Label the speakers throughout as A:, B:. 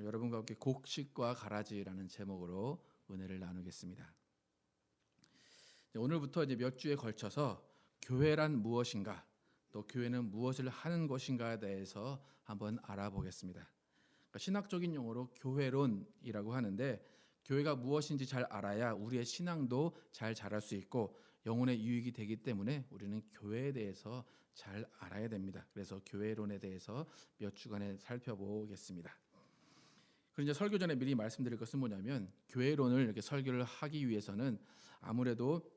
A: 여러분과 함께 곡식과 가라지라는 제목으로 은혜를 나누겠습니다. 오늘부터 이제 몇 주에 걸쳐서 교회란 무엇인가, 또 교회는 무엇을 하는 것인가에 대해서 한번 알아보겠습니다. 그러니까 신학적인 용어로 교회론이라고 하는데, 교회가 무엇인지 잘 알아야 우리의 신앙도 잘 자랄 수 있고 영혼의 유익이 되기 때문에 우리는 교회에 대해서 잘 알아야 됩니다. 그래서 교회론에 대해서 몇 주간에 살펴보겠습니다. 그리고 이제 설교 전에 미리 말씀드릴 것은 뭐냐면, 교회론을 이렇게 설교를 하기 위해서는 아무래도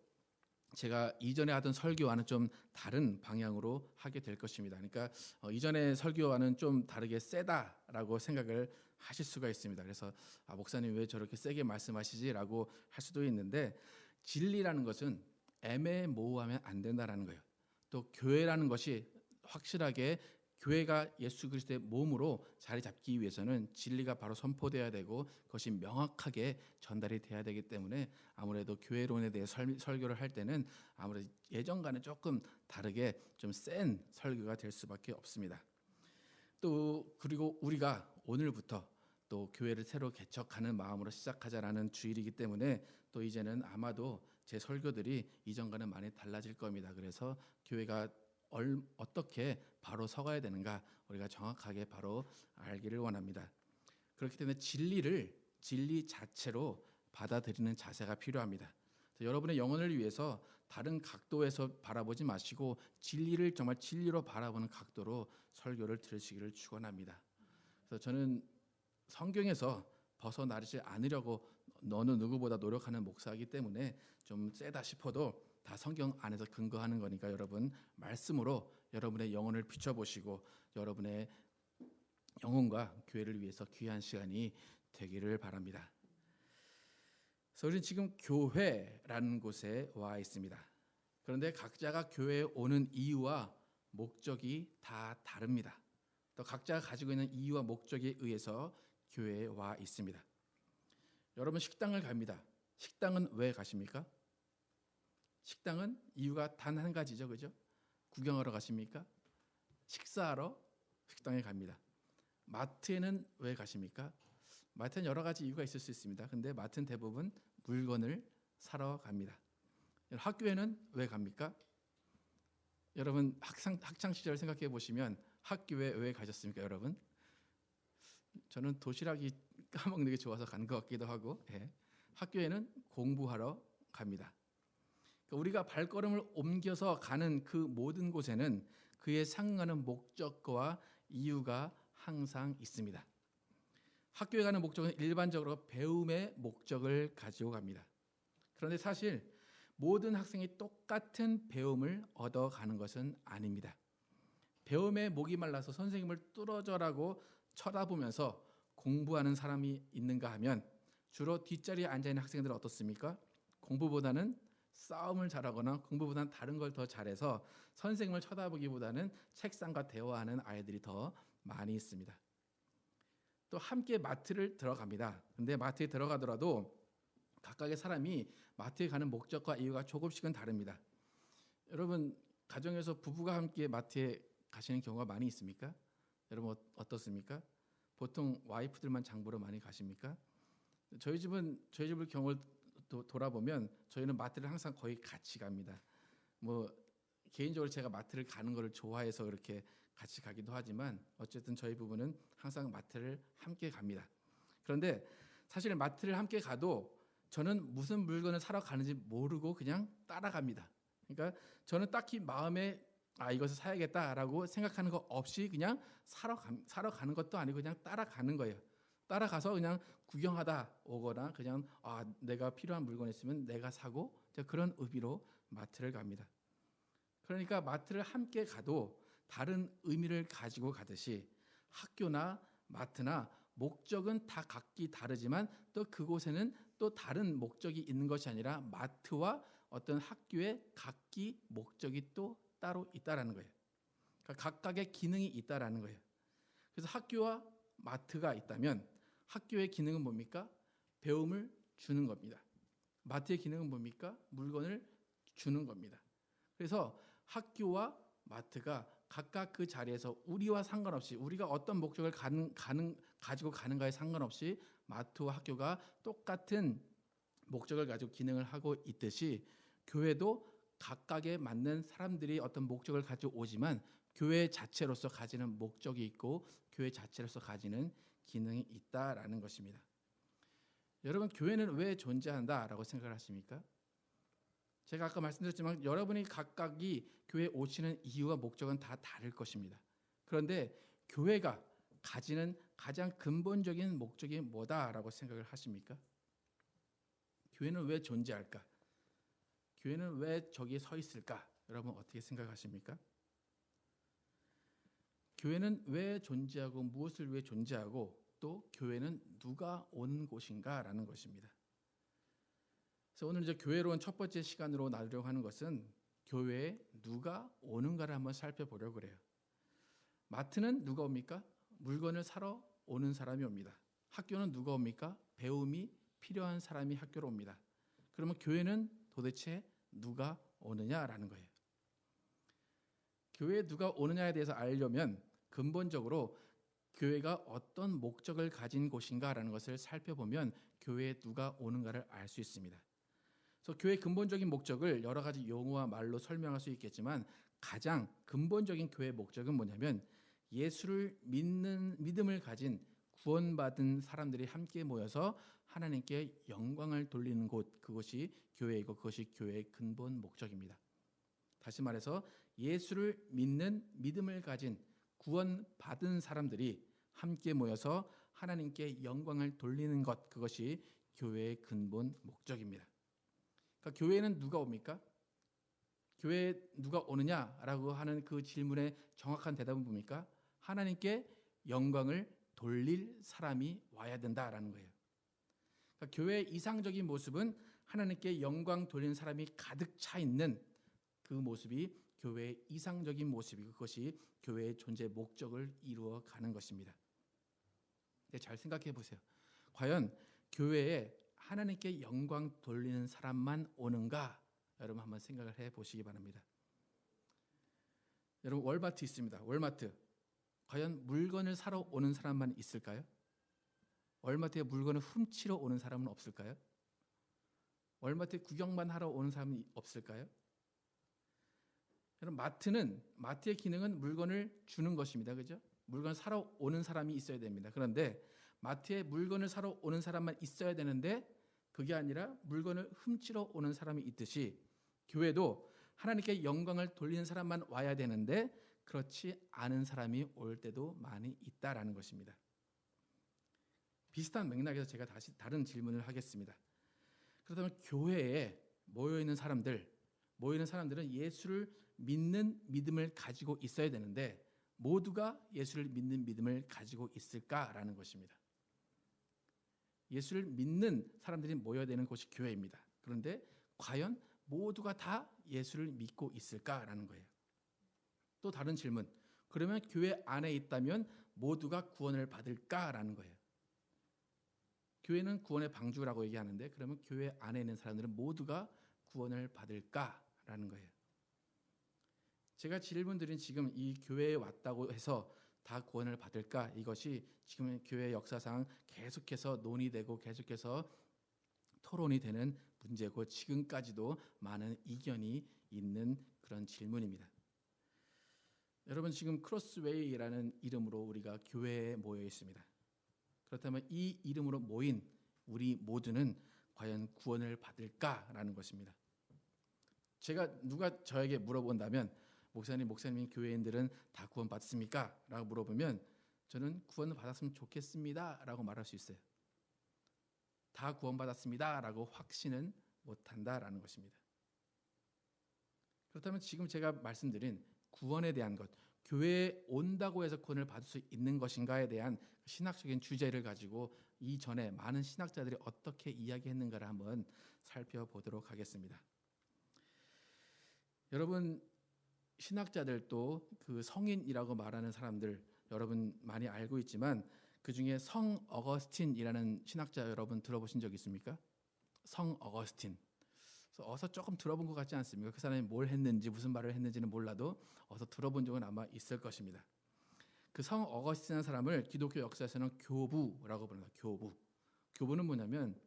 A: 제가 이전에 하던 설교와는 좀 다른 방향으로 하게 될 것입니다. 그러니까 이전에 설교와는 좀 다르게 세다라고 생각을 하실 수가 있습니다. 그래서 목사님 왜 저렇게 세게 말씀하시지라고 할 수도 있는데, 진리라는 것은 애매모호하면 안 된다라는 거예요. 또 교회라는 것이 확실하게 교회가 예수 그리스도의 몸으로 자리 잡기 위해서는 진리가 바로 선포돼야 되고 그것이 명확하게 전달이 돼야 되기 때문에 아무래도 교회론에 대해 설교를 할 때는 아무래도 예전과는 조금 다르게 좀 센 설교가 될 수밖에 없습니다. 또 그리고 우리가 오늘부터 또 교회를 새로 개척하는 마음으로 시작하자라는 주일이기 때문에 또 이제는 아마도 제 설교들이 이전과는 많이 달라질 겁니다. 그래서 교회가 어떻게 바로 서가야 되는가 우리가 정확하게 바로 알기를 원합니다. 그렇기 때문에 진리 자체로 받아들이는 자세가 필요합니다. 여러분의 영혼을 위해서 다른 각도에서 바라보지 마시고 진리를 정말 진리로 바라보는 각도로 설교를 들으시기를 축원합니다. 그래서 저는 성경에서 벗어나지 않으려고 너는 누구보다 노력하는 목사이기 때문에 좀 세다 싶어도 다 성경 안에서 근거하는 거니까 여러분 말씀으로 여러분의 영혼을 비춰보시고 여러분의 영혼과 교회를 위해서 귀한 시간이 되기를 바랍니다. 그래서 우리는 지금 교회라는 곳에 와 있습니다. 그런데 각자가 교회에 오는 이유와 목적이 다 다릅니다. 또 각자가 가지고 있는 이유와 목적에 의해서 교회에 와 있습니다. 여러분 식당을 갑니다. 식당은 왜 가십니까? 식당은 이유가 단 한 가지죠, 그죠? 구경하러 가십니까? 식사하러 식당에 갑니다. 마트에는 왜 가십니까? 마트는 여러 가지 이유가 있을 수 있습니다. 근데 마트는 대부분 물건을 사러 갑니다. 학교에는 왜 갑니까? 여러분 학창 시절 생각해 보시면 학교에 왜 가셨습니까, 여러분? 저는 도시락이 까먹는 게 좋아서 간 것 같기도 하고, 학교에는 공부하러 갑니다. 우리가 발걸음을 옮겨서 가는 그 모든 곳에는 그에 상응하는 목적과 이유가 항상 있습니다. 학교에 가는 목적은 일반적으로 배움의 목적을 가지고 갑니다. 그런데 사실 모든 학생이 똑같은 배움을 얻어가는 것은 아닙니다. 배움에 목이 말라서 선생님을 뚫어져라고 쳐다보면서 공부하는 사람이 있는가 하면 주로 뒷자리에 앉아있는 학생들은 어떻습니까? 공부보다는 싸움을 잘하거나 공부보다는 다른 걸 더 잘해서 선생님을 쳐다보기보다는 책상과 대화하는 아이들이 더 많이 있습니다. 또 함께 마트를 들어갑니다. 근데 마트에 들어가더라도 각각의 사람이 마트에 가는 목적과 이유가 조금씩은 다릅니다. 여러분 가정에서 부부가 함께 마트에 가시는 경우가 많이 있습니까? 여러분 어떻습니까? 보통 와이프들만 장보러 많이 가십니까? 저희 집을 경우를 돌아보면 저희는 마트를 항상 거의 같이 갑니다. 개인적으로 제가 마트를 가는 것을 좋아해서 그렇게 같이 가기도 하지만 어쨌든 저희 부부는 항상 마트를 함께 갑니다. 그런데 사실 마트를 함께 가도 저는 무슨 물건을 사러 가는지 모르고 그냥 따라갑니다. 그러니까 저는 딱히 마음에 이것을 사야겠다라고 생각하는 거 없이 그냥 사러 가는 것도 아니고 그냥 따라가는 거예요. 따라가서 그냥 구경하다 오거나 그냥 내가 필요한 물건 있으면 내가 사고 그런 의미로 마트를 갑니다. 그러니까 마트를 함께 가도 다른 의미를 가지고 가듯이 학교나 마트나 목적은 다 각기 다르지만 또 그곳에는 또 다른 목적이 있는 것이 아니라 마트와 어떤 학교의 각기 목적이 또 따로 있다라는 거예요. 그러니까 각각의 기능이 있다라는 거예요. 그래서 학교와 마트가 있다면 학교의 기능은 뭡니까? 배움을 주는 겁니다. 마트의 기능은 뭡니까? 물건을 주는 겁니다. 그래서 학교와 마트가 각각 그 자리에서 우리와 상관없이 우리가 어떤 목적을 가지고 가는가에 상관없이 마트와 학교가 똑같은 목적을 가지고 기능을 하고 있듯이 교회도 각각에 맞는 사람들이 어떤 목적을 가지고 오지만 교회 자체로서 가지는 목적이 있고 교회 자체로서 가지는 기능이 있다라는 것입니다. 여러분, 교회는 왜 존재한다라고 생각을 하십니까? 제가 아까 말씀드렸지만 여러분이 각각이 교회에 오시는 이유와 목적은 다 다를 것입니다. 그런데 교회가 가지는 가장 근본적인 목적이 뭐다라고 생각을 하십니까? 교회는 왜 존재할까? 교회는 왜 저기에 서 있을까? 여러분 어떻게 생각하십니까? 교회는 왜 존재하고 무엇을 위해 존재하고 또 교회는 누가 오는 곳인가라는 것입니다. 그래서 오늘 이제 교회로운 첫 번째 시간으로 나누려고 하는 것은 교회에 누가 오는가를 한번 살펴보려고 그래요. 마트는 누가 옵니까? 물건을 사러 오는 사람이 옵니다. 학교는 누가 옵니까? 배움이 필요한 사람이 학교로 옵니다. 그러면 교회는 도대체 누가 오느냐라는 거예요. 교회에 누가 오느냐에 대해서 알려면 근본적으로 교회가 어떤 목적을 가진 곳인가라는 것을 살펴보면 교회에 누가 오는가를 알 수 있습니다. 그래서 교회의 근본적인 목적을 여러 가지 용어와 말로 설명할 수 있겠지만 가장 근본적인 교회의 목적은 뭐냐면 예수를 믿음을 가진 구원받은 사람들이 함께 모여서 하나님께 영광을 돌리는 곳, 그것이 교회이고 그것이 교회의 근본 목적입니다. 다시 말해서 예수를 믿는 믿음을 가진 구원받은 사람들이 함께 모여서 하나님께 영광을 돌리는 것, 그것이 교회의 근본 목적입니다. 그러니까 교회는 누가 옵니까? 교회에 누가 오느냐라고 하는 그 질문의 정확한 대답은 뭡니까? 하나님께 영광을 돌릴 사람이 와야 된다라는 거예요. 그러니까 교회의 이상적인 모습은 하나님께 영광 돌리는 사람이 가득 차 있는 그 모습이 교회의 이상적인 모습이고 그것이 교회의 존재 목적을 이루어 가는 것입니다. 잘 생각해 보세요. 과연 교회에 하나님께 영광 돌리는 사람만 오는가? 여러분 한번 생각을 해 보시기 바랍니다. 여러분 월마트 있습니다. 월마트. 과연 물건을 사러 오는 사람만 있을까요? 월마트에 물건을 훔치러 오는 사람은 없을까요? 월마트에 구경만 하러 오는 사람은 없을까요? 여러분 마트의 기능은 물건을 주는 것입니다. 그죠? 물건을 사러 오는 사람이 있어야 됩니다. 그런데 마트에 물건을 사러 오는 사람만 있어야 되는데 그게 아니라 물건을 훔치러 오는 사람이 있듯이 교회도 하나님께 영광을 돌리는 사람만 와야 되는데 그렇지 않은 사람이 올 때도 많이 있다라는 것입니다. 비슷한 맥락에서 제가 다시 다른 질문을 하겠습니다. 그렇다면 교회에 모여있는 사람들은 예수를 믿는 믿음을 가지고 있어야 되는데 모두가 예수를 믿는 믿음을 가지고 있을까라는 것입니다. 예수를 믿는 사람들이 모여야 되는 곳이 교회입니다. 그런데 과연 모두가 다 예수를 믿고 있을까라는 거예요. 또 다른 질문. 그러면 교회 안에 있다면 모두가 구원을 받을까라는 거예요. 교회는 구원의 방주라고 얘기하는데 그러면 교회 안에 있는 사람들은 모두가 구원을 받을까라는 거예요. 제가 질문드린 지금 이 교회에 왔다고 해서 다 구원을 받을까? 이것이 지금 교회 역사상 계속해서 논의되고 계속해서 토론이 되는 문제고 지금까지도 많은 이견이 있는 그런 질문입니다. 여러분 지금 크로스웨이라는 이름으로 우리가 교회에 모여 있습니다. 그렇다면 이 이름으로 모인 우리 모두는 과연 구원을 받을까라는 것입니다. 누가 저에게 물어본다면 목사님 교회인들은 다 구원 받습니까? 라고 물어보면 저는 구원을 받았으면 좋겠습니다 라고 말할 수 있어요. 다 구원 받았습니다 라고 확신은 못한다라는 것입니다. 그렇다면 지금 제가 말씀드린 구원에 대한 것, 교회에 온다고 해서 구원을 받을 수 있는 것인가에 대한 신학적인 주제를 가지고 이전에 많은 신학자들이 어떻게 이야기했는가를 한번 살펴보도록 하겠습니다. 여러분 신학자들도 그 성인이라고 말하는 사람들 여러분 많이 알고 있지만 그 중에 성 어거스틴이라는 신학자 여러분 들어보신 적 있습니까? 성 어거스틴. 그래서 어서 조금 들어본 것 같지 않습니까? 그 사람이 뭘 했는지 무슨 말을 했는지는 몰라도 어서 들어본 적은 아마 있을 것입니다. 그 성 어거스틴이라는 사람을 기독교 역사에서는 교부라고 부릅니다. 교부. 교부는 뭐냐면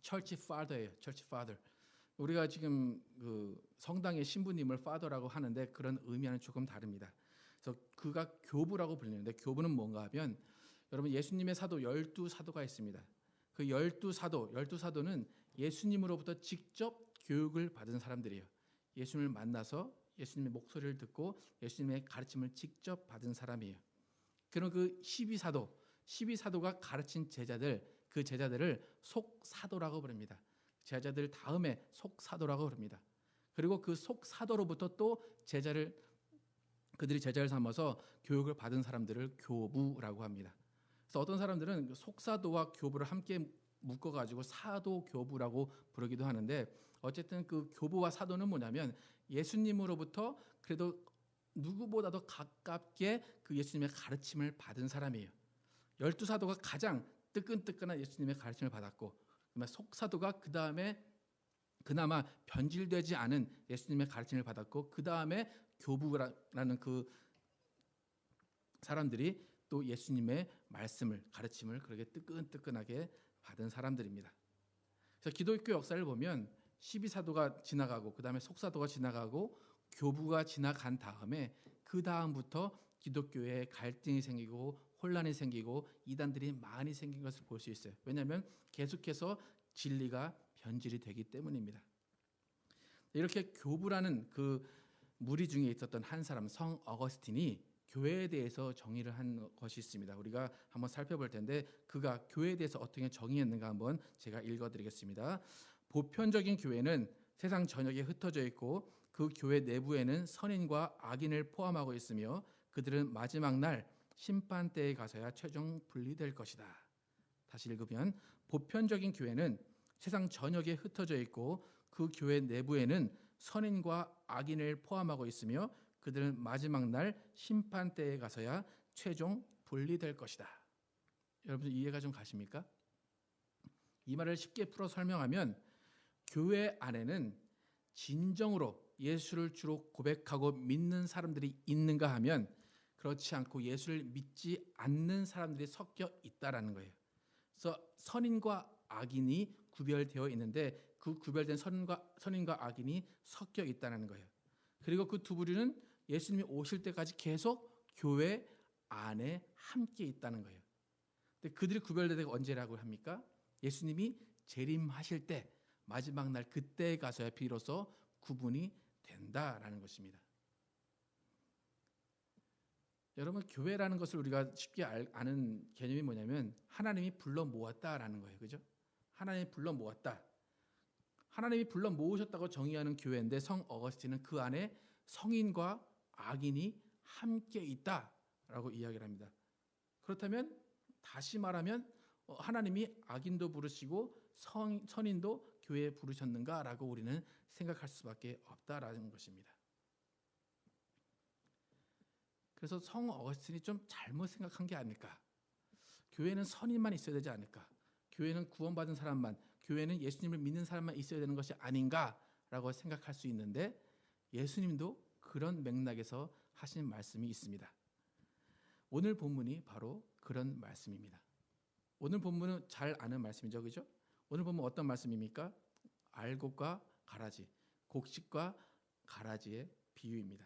A: 철치 파더예요. 철치 파더. 우리가 지금 그 성당의 신부님을 파더라고 하는데 그런 의미와는 조금 다릅니다. 그래서 그가 교부라고 불리는데 교부는 뭔가 하면 여러분 예수님의 사도 12사도가 있습니다. 그 12사도는 예수님으로부터 직접 교육을 받은 사람들이에요. 예수님을 만나서 예수님의 목소리를 듣고 예수님의 가르침을 직접 받은 사람이에요. 그럼 그 12사도가 가르친 제자들, 그 제자들을 속사도라고 부릅니다. 제자들 다음에 속사도라고 부릅니다. 그리고 그 속사도로부터 또 그들이 제자를 삼아서 교육을 받은 사람들을 교부라고 합니다. 그래서 어떤 사람들은 속사도와 교부를 함께 묶어가지고 사도교부라고 부르기도 하는데 어쨌든 그 교부와 사도는 뭐냐면 예수님으로부터 그래도 누구보다도 가깝게 그 예수님의 가르침을 받은 사람이에요. 12사도가 가장 뜨끈뜨끈한 예수님의 가르침을 받았고 속사도가 그 다음에 그나마 변질되지 않은 예수님의 가르침을 받았고 그 다음에 교부라는 그 사람들이 또 예수님의 말씀을 가르침을 그렇게 뜨끈뜨끈하게 받은 사람들입니다. 그래서 기독교 역사를 보면 12사도가 지나가고 그 다음에 속사도가 지나가고 교부가 지나간 다음에 그 다음부터 기독교에 갈등이 생기고 혼란이 생기고 이단들이 많이 생긴 것을 볼 수 있어요. 왜냐하면 계속해서 진리가 변질이 되기 때문입니다. 이렇게 교부라는 그 무리 중에 있었던 한 사람 성 어거스틴이 교회에 대해서 정의를 한 것이 있습니다. 우리가 한번 살펴볼 텐데 그가 교회에 대해서 어떻게 정의했는가 한번 제가 읽어드리겠습니다. 보편적인 교회는 세상 전역에 흩어져 있고 그 교회 내부에는 선인과 악인을 포함하고 있으며 그들은 마지막 날 심판대에 가서야 최종 분리될 것이다. 다시 읽으면 보편적인 교회는 세상 전역에 흩어져 있고 그 교회 내부에는 선인과 악인을 포함하고 있으며 그들은 마지막 날 심판대에 가서야 최종 분리될 것이다. 여러분 이해가 좀 가십니까? 이 말을 쉽게 풀어 설명하면 교회 안에는 진정으로 예수를 주로 고백하고 믿는 사람들이 있는가 하면 그렇지 않고 예수를 믿지 않는 사람들이 섞여 있다라는 거예요. 그래서 선인과 악인이 구별되어 있는데 그 구별된 선인과 악인이 섞여 있다는 거예요. 그리고 그 두 부류는 예수님이 오실 때까지 계속 교회 안에 함께 있다는 거예요. 근데 그들이 구별되가 언제라고 합니까? 예수님이 재림하실 때 마지막 날 그때에 가서야 비로소 구분이 된다라는 것입니다. 여러분 교회라는 것을 우리가 쉽게 아는 개념이 뭐냐면 하나님이 불러 모았다라는 거예요. 그죠? 하나님이 불러 모았다. 하나님이 불러 모으셨다고 정의하는 교회인데 성 어거스틴은 그 안에 성인과 악인이 함께 있다라고 이야기를 합니다. 그렇다면 다시 말하면 하나님이 악인도 부르시고 선인도 교회에 부르셨는가라고 우리는 생각할 수밖에 없다라는 것입니다. 그래서 성 어거스틴이 좀 잘못 생각한 게 아닐까. 교회는 선인만 있어야 되지 않을까. 교회는 구원받은 사람만, 교회는 예수님을 믿는 사람만 있어야 되는 것이 아닌가라고 생각할 수 있는데 예수님도 그런 맥락에서 하신 말씀이 있습니다. 오늘 본문이 바로 그런 말씀입니다. 오늘 본문은 잘 아는 말씀이죠. 그죠? 오늘 본문 어떤 말씀입니까? 알곡과 가라지, 곡식과 가라지의 비유입니다.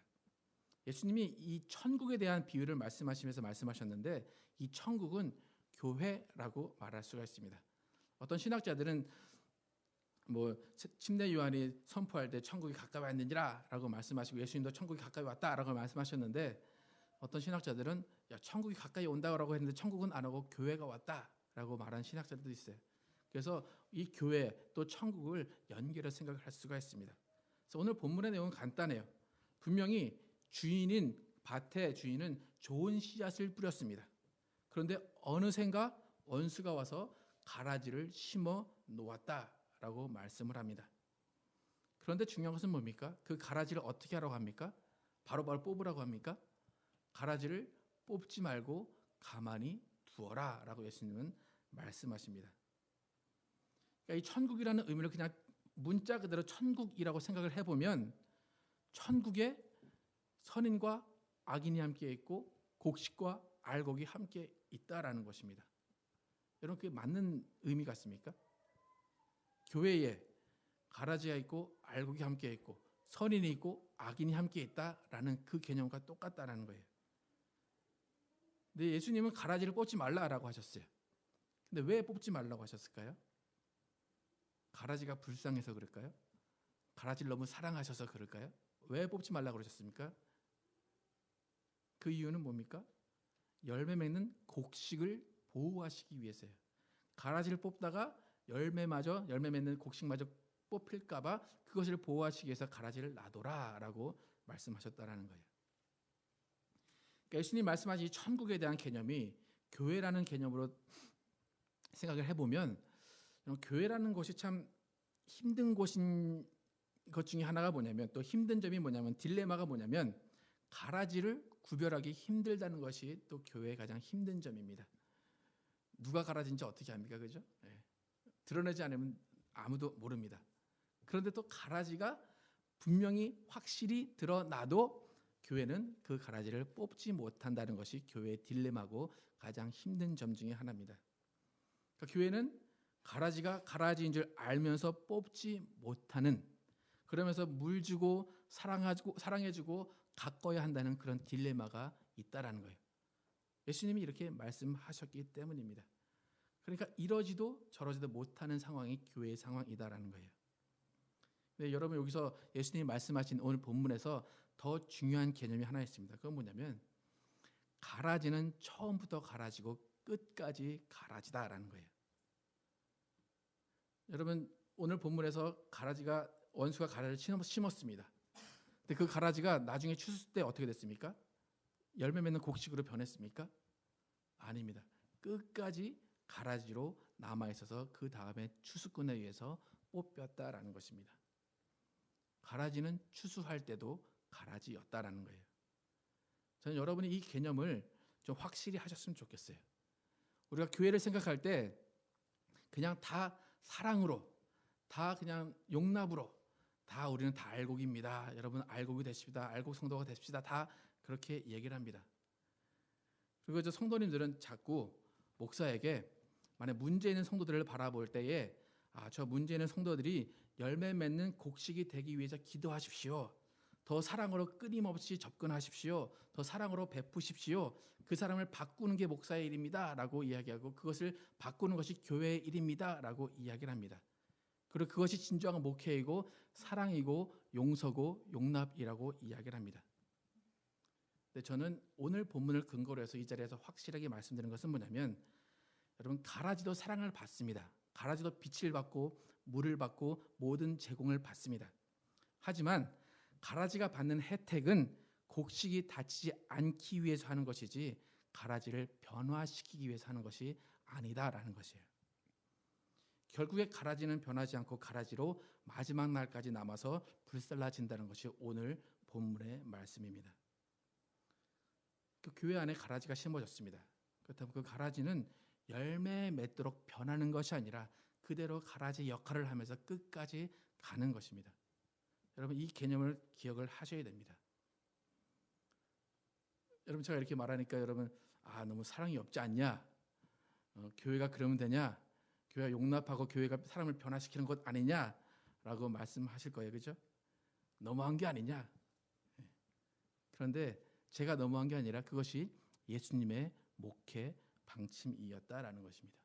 A: 예수님이 이 천국에 대한 비유를 말씀하시면서 말씀하셨는데 이 천국은 교회라고 말할 수가 있습니다. 어떤 신학자들은 침례 요한이 선포할 때 천국이 가까이 왔느니라라고 말씀하시고 예수님도 천국이 가까이 왔다라고 말씀하셨는데 어떤 신학자들은 천국이 가까이 온다고 했는데 천국은 안 오고 교회가 왔다라고 말하는 신학자들도 있어요. 그래서 이 교회 또 천국을 연결해 생각할 수가 있습니다. 그래서 오늘 본문의 내용은 간단해요. 분명히 밭의 주인은 좋은 씨앗을 뿌렸습니다. 그런데 어느샌가 원수가 와서 가라지를 심어 놓았다라고 말씀을 합니다. 그런데 중요한 것은 뭡니까? 그 가라지를 어떻게 하라고 합니까? 바로바로 뽑으라고 합니까? 가라지를 뽑지 말고 가만히 두어라 라고 예수님은 말씀하십니다. 그러니까 이 천국이라는 의미를 그냥 문자 그대로 천국이라고 생각을 해보면 천국에 선인과 악인이 함께 있고 곡식과 알곡이 함께 있다라는 것입니다. 여러분 그게 맞는 의미 같습니까? 교회에 가라지가 있고 알곡이 함께 있고 선인이 있고 악인이 함께 있다라는 그 개념과 똑같다라는 거예요. 근데 예수님은 가라지를 뽑지 말라라고 하셨어요. 근데 왜 뽑지 말라고 하셨을까요? 가라지가 불쌍해서 그럴까요? 가라지를 너무 사랑하셔서 그럴까요? 왜 뽑지 말라고 그러셨습니까? 그 이유는 뭡니까? 열매 맺는 곡식을 보호하시기 위해서요. 가라지를 뽑다가 열매 맺는 곡식마저 뽑힐까봐 그것을 보호하시기 위해서 가라지를 놔둬라라고 말씀하셨다라는 거예요. 그러니까 예수님 말씀하신 이 천국에 대한 개념이 교회라는 개념으로 생각을 해보면 교회라는 것이 참 힘든 곳인 것 중에 하나가 뭐냐면 또 힘든 점이 뭐냐면 딜레마가 뭐냐면 가라지를 구별하기 힘들다는 것이 또 교회의 가장 힘든 점입니다. 누가 가라지인지 어떻게 합니까? 그죠? 네. 드러내지 않으면 아무도 모릅니다. 그런데 또 가라지가 분명히 확실히 드러나도 교회는 그 가라지를 뽑지 못한다는 것이 교회의 딜레마고 가장 힘든 점 중에 하나입니다. 그러니까 교회는 가라지가 가라지인 줄 알면서 뽑지 못하는, 그러면서 물 주고 사랑해주고 가꿔야 한다는 그런 딜레마가 있다라는 거예요. 예수님이 이렇게 말씀하셨기 때문입니다. 그러니까 이러지도 저러지도 못하는 상황이 교회의 상황이다라는 거예요. 네, 여러분 여기서 예수님이 말씀하신 오늘 본문에서 더 중요한 개념이 하나 있습니다. 그건 뭐냐면 가라지는 처음부터 가라지고 끝까지 가라지다라는 거예요. 여러분 오늘 본문에서 원수가 가라지를 심었습니다. 근데 그 가라지가 나중에 추수 때 어떻게 됐습니까? 열매 맺는 곡식으로 변했습니까? 아닙니다. 끝까지 가라지로 남아 있어서 그 다음에 추수꾼에 의해서 뽑혔다라는 것입니다. 가라지는 추수할 때도 가라지였다라는 거예요. 저는 여러분이 이 개념을 좀 확실히 하셨으면 좋겠어요. 우리가 교회를 생각할 때 그냥 다 사랑으로, 다 그냥 용납으로, 다 우리는 다 알곡입니다. 여러분 알곡이 되십시다. 알곡 성도가 되십시다. 다 그렇게 얘기를 합니다. 그리고 저 성도님들은 자꾸 목사에게 만약 문제 있는 성도들을 바라볼 때에 저 문제 있는 성도들이 열매 맺는 곡식이 되기 위해서 기도하십시오. 더 사랑으로 끊임없이 접근하십시오. 더 사랑으로 베푸십시오. 그 사람을 바꾸는 게 목사의 일입니다. 라고 이야기하고 그것을 바꾸는 것이 교회의 일입니다. 라고 이야기를 합니다. 그리고 그것이 진정한 목회이고 사랑이고 용서고 용납이라고 이야기를 합니다. 근데 저는 오늘 본문을 근거로 해서 이 자리에서 확실하게 말씀드리는 것은 뭐냐면 여러분 가라지도 사랑을 받습니다. 가라지도 빛을 받고 물을 받고 모든 제공을 받습니다. 하지만 가라지가 받는 혜택은 곡식이 다치지 않기 위해서 하는 것이지 가라지를 변화시키기 위해서 하는 것이 아니다라는 것이에요. 결국에 가라지는 변하지 않고 가라지로 마지막 날까지 남아서 불살라진다는 것이 오늘 본문의 말씀입니다. 그 교회 안에 가라지가 심어졌습니다. 그렇다면 그 가라지는 열매 맺도록 변하는 것이 아니라 그대로 가라지 역할을 하면서 끝까지 가는 것입니다. 여러분 이 개념을 기억을 하셔야 됩니다. 여러분 제가 이렇게 말하니까 여러분 너무 사랑이 없지 않냐? 교회가 그러면 되냐? 교회가 용납하고 교회가 사람을 변화시키는 것 아니냐라고 말씀하실 거예요. 그죠? 너무한 게 아니냐? 그런데 제가 너무한 게 아니라 그것이 예수님의 목회 방침이었다라는 것입니다.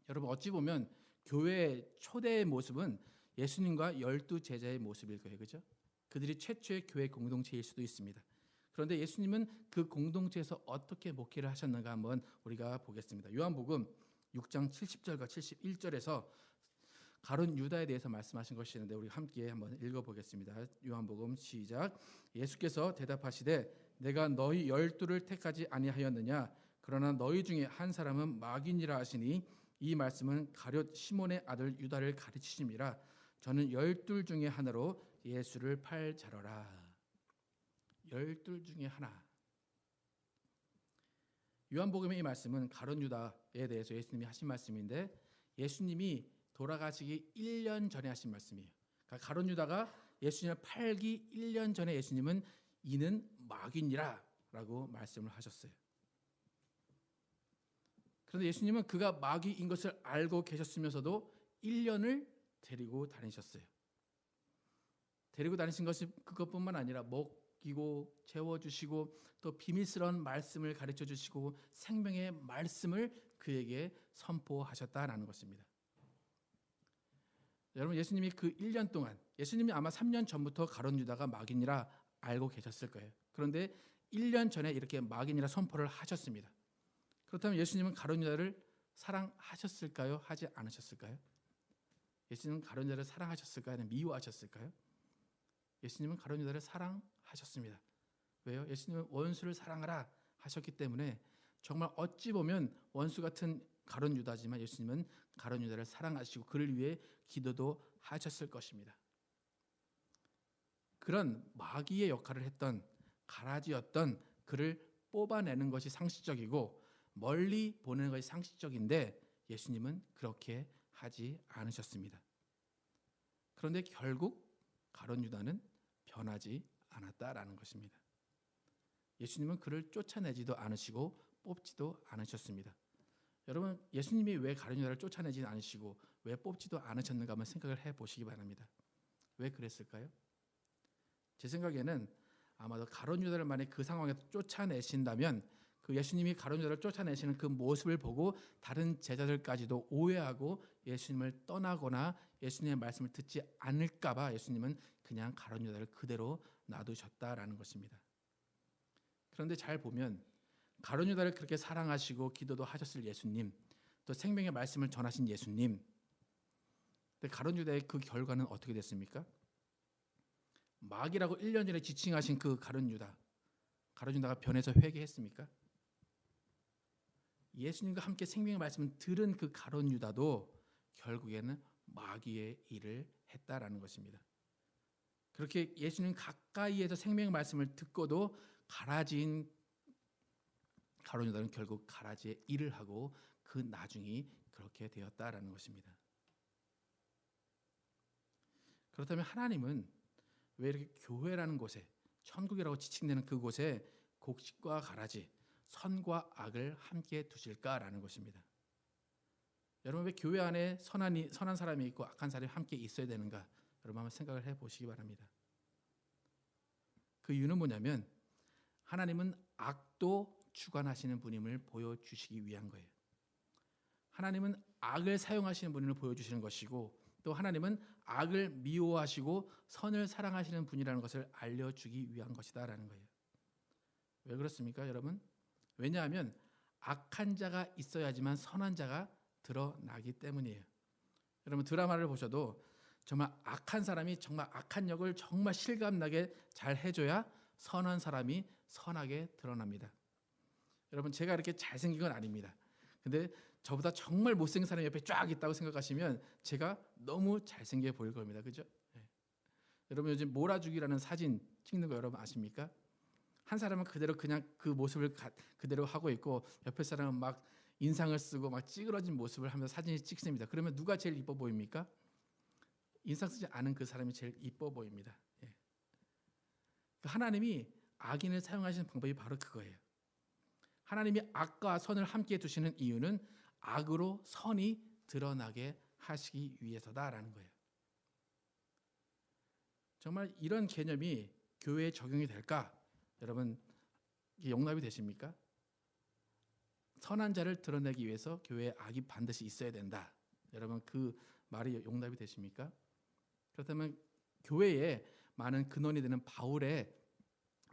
A: 여러분 어찌 보면 교회의 초대의 모습은 예수님과 12 제자의 모습일 거예요. 그죠? 그들이 최초의 교회 공동체일 수도 있습니다. 그런데 예수님은 그 공동체에서 어떻게 목회를 하셨는가 한번 우리가 보겠습니다. 요한복음 6장 70절과 71절에서 가룟 유다에 대해서 말씀하신 것이 있는데 우리 함께 한번 읽어보겠습니다. 요한복음 시작. 예수께서 대답하시되 내가 너희 12를 택하지 아니하였느냐? 그러나 너희 중에 한 사람은 마귀니라 하시니 이 말씀은 가룟 시몬의 아들 유다를 가르치심이라. 저는 12 중에 하나로 예수를 팔자러라. 12 중에 하나. 요한복음의 이 말씀은 가룟 유다에 대해서 예수님이 하신 말씀인데 예수님이 돌아가시기 1년 전에 하신 말씀이에요. 그러니까 가룟 유다가 예수님을 팔기 1년 전에 예수님은 이는 마귀니라 라고 말씀을 하셨어요. 그런데 예수님은 그가 마귀인 것을 알고 계셨으면서도 1년을 데리고 다니셨어요. 데리고 다니신 것이 그것뿐만 아니라 먹이고 재워주시고 또 비밀스러운 말씀을 가르쳐 주시고 생명의 말씀을 그에게 선포하셨다라는 것입니다. 여러분, 예수님이 그 1년 동안, 예수님이 아마 3년 전부터 가룟 유다가 마귀니라 알고 계셨을 거예요. 그런데 1년 전에 이렇게 마귀니라 선포를 하셨습니다. 그렇다면 예수님은 가룟 유다를 사랑하셨을까요? 하지 않으셨을까요? 예수님은 가룟 유다를 사랑하셨을까요? 아니면 미워하셨을까요? 예수님은 가룟 유다를 사랑하셨습니다. 왜요? 예수님은 원수를 사랑하라 하셨기 때문에 정말 어찌 보면 원수 같은 가룟 유다지만 예수님은 가룟 유다를 사랑하시고 그를 위해 기도도 하셨을 것입니다. 그런 마귀의 역할을 했던 가라지였던 그를 뽑아내는 것이 상식적이고 멀리 보내는 것이 상식적인데 예수님은 그렇게 하지 않으셨습니다. 그런데 결국 가룟 유다는 변하지 않았다라는 것입니다. 예수님은 그를 쫓아내지도 않으시고 뽑지도 않으셨습니다. 여러분, 예수님이 왜 가룟 유다를 쫓아내지 않으시고 왜 뽑지도 않으셨는가 한번 생각을 해보시기 바랍니다. 왜 그랬을까요? 제 생각에는 아마도 가룟 유다를 만약 그 상황에서 쫓아내신다면 그 예수님이 가룟 유다를 쫓아내시는 그 모습을 보고 다른 제자들까지도 오해하고 예수님을 떠나거나 예수님의 말씀을 듣지 않을까 봐 예수님은 그냥 가룟 유다를 그대로 놔두셨다라는 것입니다. 그런데 잘 보면 가룟 유다를 그렇게 사랑하시고 기도도 하셨을 예수님, 또 생명의 말씀을 전하신 예수님, 근데 가룟 유다의 그 결과는 어떻게 됐습니까? 마귀라고 1년 전에 지칭하신 그 가룟 유다가 변해서 회개했습니까? 예수님과 함께 생명의 말씀을 들은 그 가룟 유다도 결국에는 마귀의 일을 했다라는 것입니다. 그렇게 예수님 가까이에서 생명의 말씀을 듣고도 가라지인 가룟 유다는 결국 가라지의 일을 하고 그 나중이 그렇게 되었다라는 것입니다. 그렇다면 하나님은 왜 이렇게 교회라는 곳에, 천국이라고 지칭되는 그곳에 곡식과 가라지, 선과 악을 함께 두실까라는 것입니다. 여러분, 왜 교회 안에 선한 사람이 있고 악한 사람이 함께 있어야 되는가? 여러분 한번 생각을 해보시기 바랍니다. 그 이유는 뭐냐면 하나님은 악도 주관하시는 분임을 보여주시기 위한 거예요. 하나님은 악을 사용하시는 분임을 보여주시는 것이고 또 하나님은 악을 미워하시고 선을 사랑하시는 분이라는 것을 알려주기 위한 것이다라는 거예요. 왜 그렇습니까, 여러분? 왜냐하면 악한 자가 있어야지만 선한 자가 드러나기 때문이에요. 여러분, 드라마를 보셔도 정말 악한 사람이 정말 악한 역을 정말 실감나게 잘 해줘야 선한 사람이 선하게 드러납니다. 여러분, 제가 이렇게 잘생긴 건 아닙니다. 근데 저보다 정말 못생긴 사람이 옆에 쫙 있다고 생각하시면 제가 너무 잘생겨 보일 겁니다. 그죠? 네. 여러분, 요즘 몰아주기라는 사진 찍는 거 여러분 아십니까? 한 사람은 그대로 그냥 그 모습을 그대로 하고 있고 옆에 사람은 막 인상을 쓰고 막 찌그러진 모습을 하면서 사진을 찍습니다. 그러면 누가 제일 이뻐 보입니까? 인상 쓰지 않은 그 사람이 제일 이뻐 보입니다. 예. 하나님이 악인을 사용하시는 방법이 바로 그거예요. 하나님이 악과 선을 함께 두시는 이유는 악으로 선이 드러나게 하시기 위해서다라는 거예요. 정말 이런 개념이 교회에 적용이 될까? 여러분, 용납이 되십니까? 선한 자를 드러내기 위해서 교회에 악이 반드시 있어야 된다. 여러분, 그 말이 용납이 되십니까? 그렇다면 교회에 많은 근원이 되는 바울의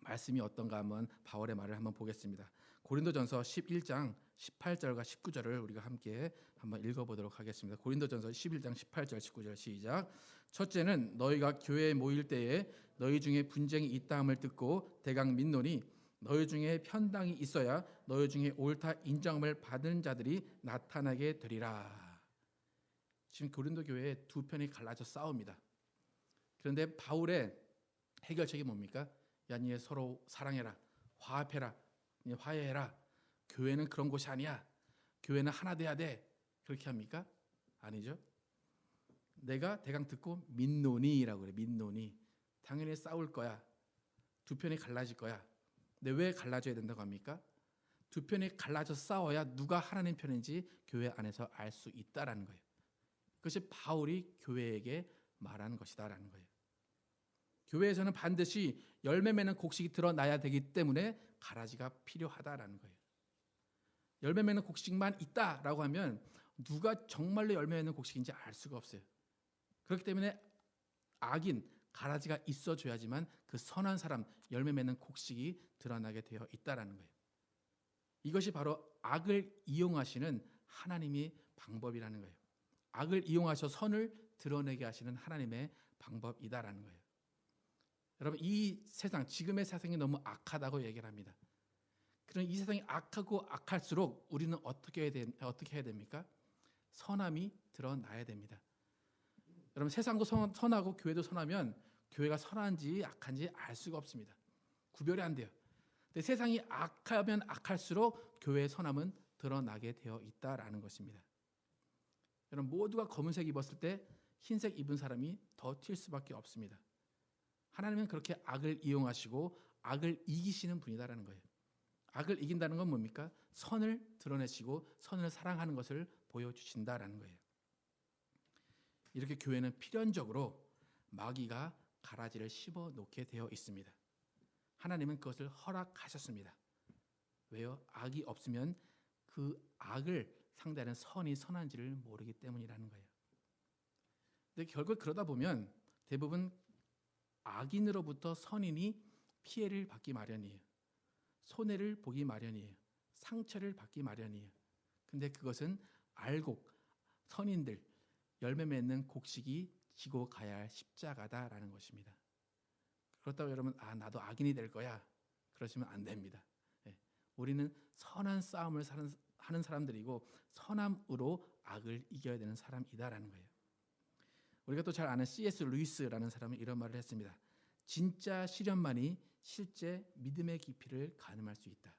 A: 말씀이 어떤가 한번 바울의 말을 한번 보겠습니다. 고린도전서 11장 18절과 19절을 우리가 함께 한번 읽어보도록 하겠습니다. 고린도전서 11장 18절 19절 시작. 첫째는 너희가 교회에 모일 때에 너희 중에 분쟁이 있다함을 듣고 대강 믿노니 너희 중에 편당이 있어야 너희 중에 옳다 인정함을 받은 자들이 나타나게 되리라. 지금 고린도 교회에 두 편이 갈라져 싸웁니다. 그런데 바울의 해결책이 뭡니까? 야, 니 서로 사랑해라, 화합해라, 니 화해해라. 교회는 그런 곳이 아니야. 교회는 하나 돼야 돼. 그렇게 합니까? 아니죠. 내가 대강 듣고 민노니라고 그래. 민노니. 당연히 싸울 거야. 두 편이 갈라질 거야. 근데 왜 갈라져야 된다고 합니까? 두 편이 갈라져 싸워야 누가 하나님 편인지 교회 안에서 알 수 있다라는 거예요. 그것이 바울이 교회에게 말하는 것이다라는 거예요. 교회에서는 반드시 열매 맺는 곡식이 드러나야 되기 때문에 가라지가 필요하다라는 거예요. 열매 맺는 곡식만 있다라고 하면 누가 정말로 열매 맺는 곡식인지 알 수가 없어요. 그렇기 때문에 악인, 가라지가 있어줘야지만 그 선한 사람, 열매 맺는 곡식이 드러나게 되어 있다라는 거예요. 이것이 바로 악을 이용하시는 하나님의 방법이라는 거예요. 악을 이용하셔 선을 드러내게 하시는 하나님의 방법이다라는 거예요. 여러분, 이 세상, 지금의 세상이 너무 악하다고 얘기를 합니다. 그런 이 세상이 악하고 악할수록 우리는 어떻게 해야 됩니까? 선함이 드러나야 됩니다. 여러분, 세상도 선하고 교회도 선하면 교회가 선한지 악한지 알 수가 없습니다. 구별이 안 돼요. 근데 세상이 악하면 악할수록 교회의 선함은 드러나게 되어 있다라는 것입니다. 여러분, 모두가 검은색 입었을 때 흰색 입은 사람이 더 튈 수밖에 없습니다. 하나님은 그렇게 악을 이용하시고 악을 이기시는 분이다라는 거예요. 악을 이긴다는 건 뭡니까? 선을 드러내시고 선을 사랑하는 것을 보여주신다라는 거예요. 이렇게 교회는 필연적으로 마귀가 가라지를 씹어 놓게 되어 있습니다. 하나님은 그것을 허락하셨습니다. 왜요? 악이 없으면 그 악을 상대하는 선이 선한지를 모르기 때문이라는 거예요. 근데 결국 그러다 보면 대부분 악인으로부터 선인이 피해를 받기 마련이에요. 손해를 보기 마련이에요. 상처를 받기 마련이에요. 근데 그것은 알고 선인들, 열매 맺는 곡식이 지고 가야 할 십자가다라는 것입니다. 그렇다고 여러분, 나도 악인이 될 거야, 그러시면 안 됩니다. 우리는 선한 싸움을 하는 사람들이고 선함으로 악을 이겨야 되는 사람이다라는 거예요. 우리가 또 잘 아는 C.S. 루이스라는 사람은 이런 말을 했습니다. 진짜 시련만이 실제 믿음의 깊이를 가늠할 수 있다.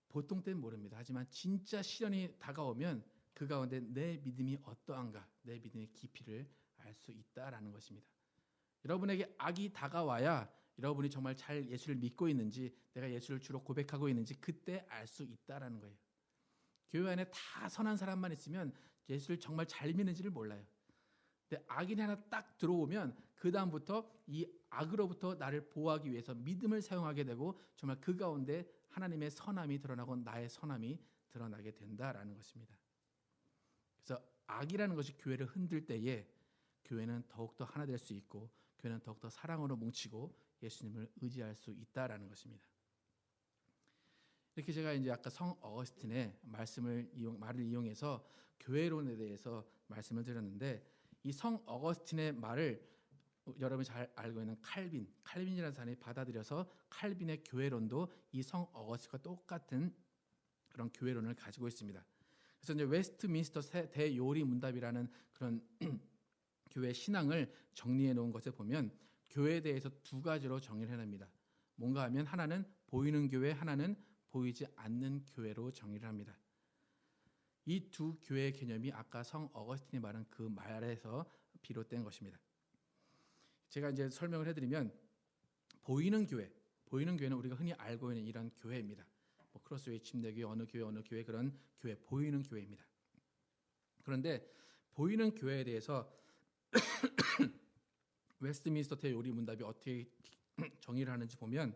A: 보통 때는 모릅니다. 하지만 진짜 시련이 다가오면 그 가운데 내 믿음이 어떠한가, 내 믿음의 깊이를 알 수 있다라는 것입니다. 여러분에게 악이 다가와야 여러분이 정말 잘 예수를 믿고 있는지, 내가 예수를 주로 고백하고 있는지 그때 알 수 있다라는 거예요. 교회 안에 다 선한 사람만 있으면 예수를 정말 잘 믿는지를 몰라요. 근데 악인이 하나 딱 들어오면 그 다음부터 이 악으로부터 나를 보호하기 위해서 믿음을 사용하게 되고 정말 그 가운데 하나님의 선함이 드러나고 나의 선함이 드러나게 된다라는 것입니다. 그래서 악이라는 것이 교회를 흔들 때에 교회는 더욱더 하나 될 수 있고 교회는 더욱더 사랑으로 뭉치고 예수님을 의지할 수 있다라는 것입니다. 이렇게 제가 이제 아까 성 어거스틴의 말을 이용해서 교회론에 대해서 말씀을 드렸는데, 이 성 어거스틴의 말을 여러분이 잘 알고 있는 칼빈이라는 사람이 받아들여서 칼빈의 교회론도 이 성 어거스틴과 똑같은 그런 교회론을 가지고 있습니다. 그래서 이제 웨스트민스터 대요리 문답이라는 그런 교회 신앙을 정리해 놓은 것에 보면 교회에 대해서 두 가지로 정의를 해냅니다. 뭔가 하면 하나는 보이는 교회, 하나는 보이지 않는 교회로 정의를 합니다. 이 두 교회의 개념이 아까 성 어거스틴이 말한 그 말에서 비롯된 것입니다. 제가 이제 설명을 해드리면 보이는 교회는 우리가 흔히 알고 있는 이런 교회입니다. 뭐 크로스웨이 침례교회, 어느 교회 그런 교회, 보이는 교회입니다. 그런데 보이는 교회에 대해서 웨스트민스터 대요리 문답이 어떻게 정의를 하는지 보면,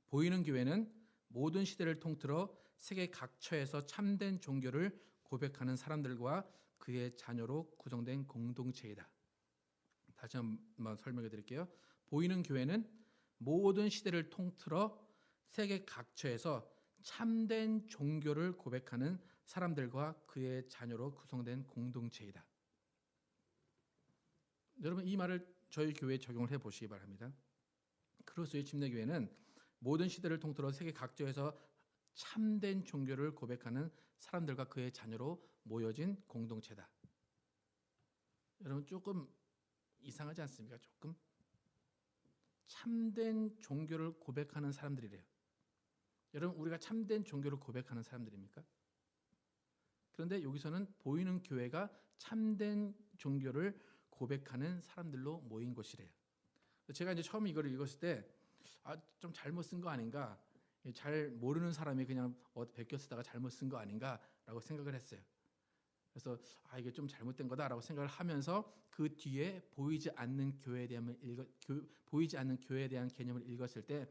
A: 보이는 교회는 모든 시대를 통틀어 세계 각처에서 참된 종교를 고백하는 사람들과 그의 자녀로 구성된 공동체이다. 다시 한번 설명해 드릴게요. 보이는 교회는 모든 시대를 통틀어 세계 각처에서 참된 종교를 고백하는 사람들과 그의 자녀로 구성된 공동체이다. 여러분, 이 말을 저희 교회에 적용을 해보시기 바랍니다. 크로스웨이 침례교회는 모든 시대를 통틀어 세계 각처에서 참된 종교를 고백하는 사람들과 그의 자녀로 모여진 공동체다. 여러분, 조금 이상하지 않습니까? 조금 참된 종교를 고백하는 사람들이래요. 여러분, 우리가 참된 종교를 고백하는 사람들입니까? 그런데 여기서는 보이는 교회가 참된 종교를 고백하는 사람들로 모인 곳이래요. 제가 이제 처음 이걸 읽었을 때 좀 잘못 쓴 거 아닌가, 잘 모르는 사람이 그냥 베껴 쓰다가 잘못 쓴 거 아닌가라고 생각을 했어요. 그래서 이게 좀 잘못된 거다라고 생각을 하면서 그 뒤에 보이지 않는 교회에 대한 개념을 읽었을 때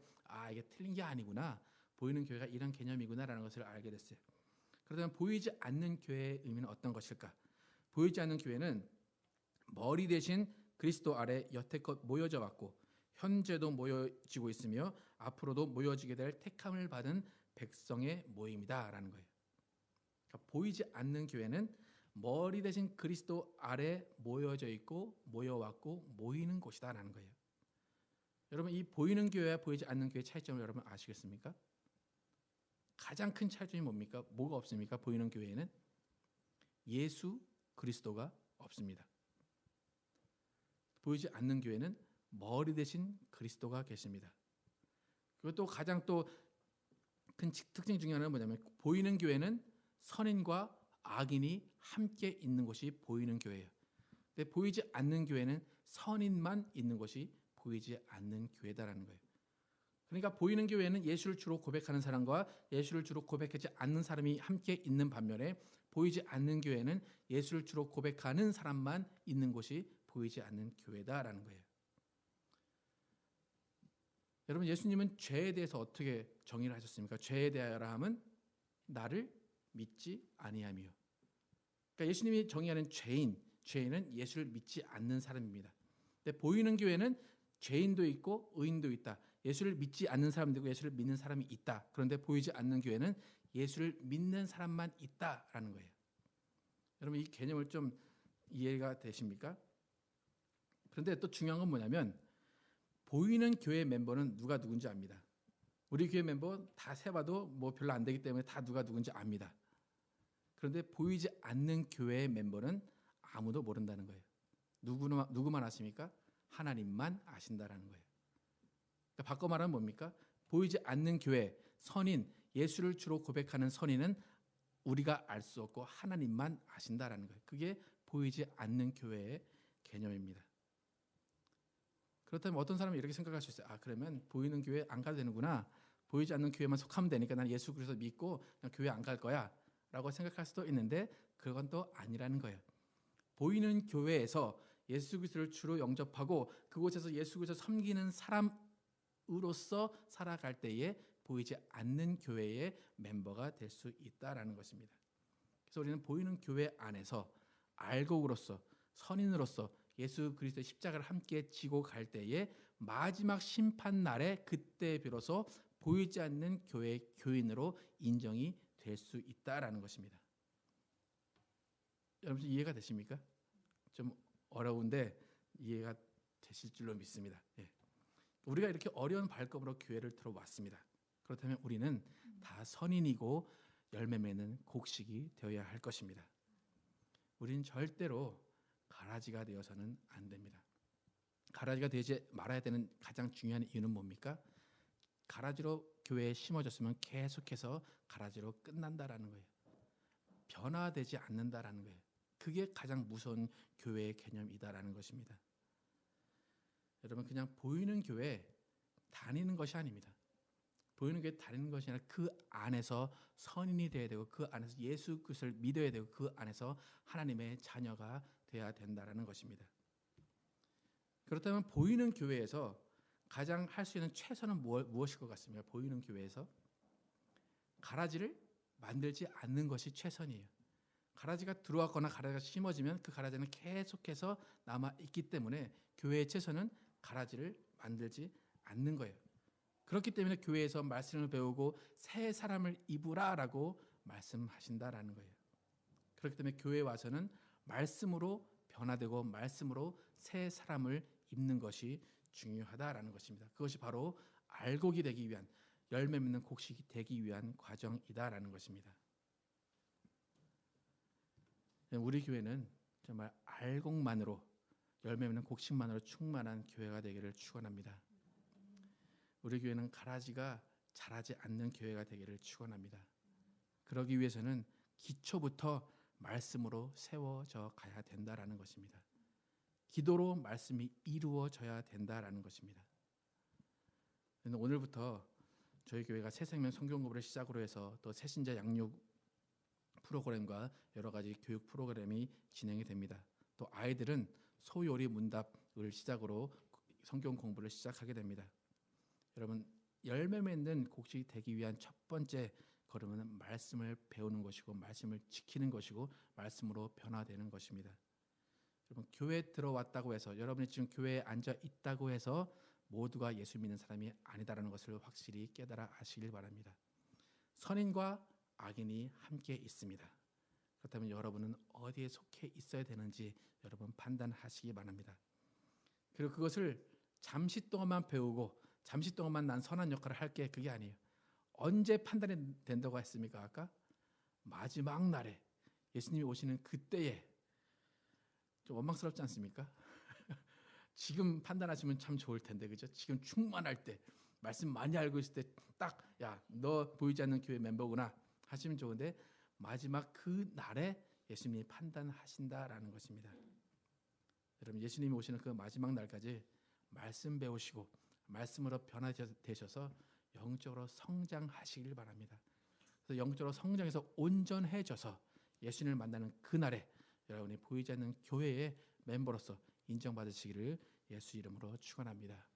A: 이게 틀린 게 아니구나, 보이는 교회가 이런 개념이구나라는 것을 알게 됐어요. 그렇다면 보이지 않는 교회의 의미는 어떤 것일까? 보이지 않는 교회는 머리 대신 그리스도 아래 여태껏 모여져 왔고 현재도 모여지고 있으며 앞으로도 모여지게 될 택함을 받은 백성의 모임이다라는 거예요. 그러니까 보이지 않는 교회는 머리 대신 그리스도 아래 모여져 있고 모여왔고 모이는 곳이다라는 거예요. 여러분, 이 보이는 교회와 보이지 않는 교회의 차이점을 여러분 아시겠습니까? 가장 큰 차이점이 뭡니까? 뭐가 없습니까? 보이는 교회에는 예수 그리스도가 없습니다. 보이지 않는 교회는 머리 대신 그리스도가 계십니다. 그리고 또 가장 또 큰 특징 중에 하나는 뭐냐면 보이는 교회는 선인과 악인이 함께 있는 곳이 보이는 교회예요. 근데 보이지 않는 교회는 선인만 있는 곳이 보이지 않는 교회다라는 거예요. 그러니까 보이는 교회는 예수를 주로 고백하는 사람과 예수를 주로 고백하지 않는 사람이 함께 있는 반면에 보이지 않는 교회는 예수를 주로 고백하는 사람만 있는 곳이 보이지 않는 교회다라는 거예요. 여러분, 예수님은 죄에 대해서 어떻게 정의를 하셨습니까? 죄에 대하여 함은 나를 믿지 아니하며. 그러니까 예수님이 정의하는 죄인은 예수를 믿지 않는 사람입니다. 근데 보이는 교회는 죄인도 있고 의인도 있다. 예수를 믿지 않는 사람도 있고 예수를 믿는 사람이 있다. 그런데 보이지 않는 교회는 예수를 믿는 사람만 있다라는 거예요. 여러분, 이 개념을 좀 이해가 되십니까? 그런데 또 중요한 건 뭐냐면 보이는 교회 멤버는 누가 누군지 압니다. 우리 교회 멤버 다 세봐도 뭐 별로 안 되기 때문에 다 누가 누군지 압니다. 그런데 보이지 않는 교회의 멤버는 아무도 모른다는 거예요. 누구만 아십니까? 하나님만 아신다라는 거예요. 그러니까 바꿔 말하면 뭡니까? 보이지 않는 교회, 선인, 예수를 주로 고백하는 선인은 우리가 알 수 없고 하나님만 아신다라는 거예요. 그게 보이지 않는 교회의 개념입니다. 그렇다면 어떤 사람이 이렇게 생각할 수 있어요. 그러면 보이는 교회 안 가도 되는구나. 보이지 않는 교회만 속하면 되니까 난 예수 그리스도 믿고 그냥 교회 안 갈 거야 라고 생각할 수도 있는데 그건 또 아니라는 거예요. 보이는 교회에서 예수 그리스도를 주로 영접하고 그곳에서 예수 그리스도를 섬기는 사람으로서 살아갈 때에 보이지 않는 교회의 멤버가 될 수 있다라는 것입니다. 그래서 우리는 보이는 교회 안에서 알곡으로서 선인으로서 예수 그리스도의 십자가를 함께 지고 갈 때에 마지막 심판 날에 그때 비로소 보이지 않는 교회의 교인으로 인정이 될 수 있다라는 것입니다. 여러분 이해가 되십니까? 좀 어려운데 이해가 되실 줄로 믿습니다. 우리가 이렇게 어려운 발걸음으로 교회를 들어왔습니다. 그렇다면 우리는 다 선인이고 열매 맺는 곡식이 되어야 할 것입니다. 우리는 절대로 가라지가 되어서는 안 됩니다. 가라지가 되지 말아야 되는 가장 중요한 이유는 뭡니까? 가라지로 교회에 심어졌으면 계속해서 가라지로 끝난다라는 거예요. 변화되지 않는다라는 거예요. 그게 가장 무서운 교회의 개념이다라는 것입니다. 여러분, 그냥 보이는 교회 다니는 것이 아닙니다. 보이는 교회 다니는 것이 아니라 그 안에서 선인이 되어야 되고 그 안에서 예수 그리스도를 믿어야 되고 그 안에서 하나님의 자녀가 되어야 된다라는 것입니다. 그렇다면 보이는 교회에서 가장 할 수 있는 최선은 무엇일 것 같습니까? 보이는 교회에서 가라지를 만들지 않는 것이 최선이에요. 가라지가 들어왔거나 가라지가 심어지면 그 가라지는 계속해서 남아있기 때문에 교회의 최선은 가라지를 만들지 않는 거예요. 그렇기 때문에 교회에서 말씀을 배우고 새 사람을 입으라라고 말씀하신다라는 거예요. 그렇기 때문에 교회에 와서는 말씀으로 변화되고 말씀으로 새 사람을 입는 것이 중요하다라는 것입니다. 그것이 바로 알곡이 되기 위한 열매 맺는 곡식이 되기 위한 과정이다라는 것입니다. 우리 교회는 정말 알곡만으로 열매 맺는 곡식만으로 충만한 교회가 되기를 축원합니다. 우리 교회는 가라지가 자라지 않는 교회가 되기를 축원합니다. 그러기 위해서는 기초부터 말씀으로 세워져 가야 된다라는 것입니다. 기도로 말씀이 이루어져야 된다라는 것입니다. 오늘부터 저희 교회가 새생명 성경 공부를 시작으로 해서 또 새신자 양육 프로그램과 여러 가지 교육 프로그램이 진행이 됩니다. 또 아이들은 소요리 문답을 시작으로 성경 공부를 시작하게 됩니다. 여러분, 열매 맺는 곡식이 되기 위한 첫 번째 걸음은 말씀을 배우는 것이고 말씀을 지키는 것이고 말씀으로 변화되는 것입니다. 여러분, 교회에 들어왔다고 해서 여러분이 지금 교회에 앉아 있다고 해서 모두가 예수 믿는 사람이 아니다라는 것을 확실히 깨달아 아시길 바랍니다. 선인과 악인이 함께 있습니다. 그렇다면 여러분은 어디에 속해 있어야 되는지 여러분 판단하시기 바랍니다. 그리고 그것을 잠시 동안만 배우고 잠시 동안만 난 선한 역할을 할게, 그게 아니에요. 언제 판단이 된다고 했습니까? 아까 마지막 날에 예수님이 오시는 그때에. 좀 원망스럽지 않습니까? 지금 판단하시면 참 좋을 텐데, 그죠? 지금 충만할 때, 말씀 많이 알고 있을 때 딱 야, 너 보이지 않는 교회 멤버구나 하시면 좋은데 마지막 그 날에 예수님이 판단하신다라는 것입니다. 여러분, 예수님이 오시는 그 마지막 날까지 말씀 배우시고 말씀으로 변화되셔서 영적으로 성장하시길 바랍니다. 그래서 영적으로 성장해서 온전해져서 예수님을 만나는 그날에 여러분이 보이지 않는 교회의 멤버로서 인정받으시기를 예수 이름으로 축원합니다.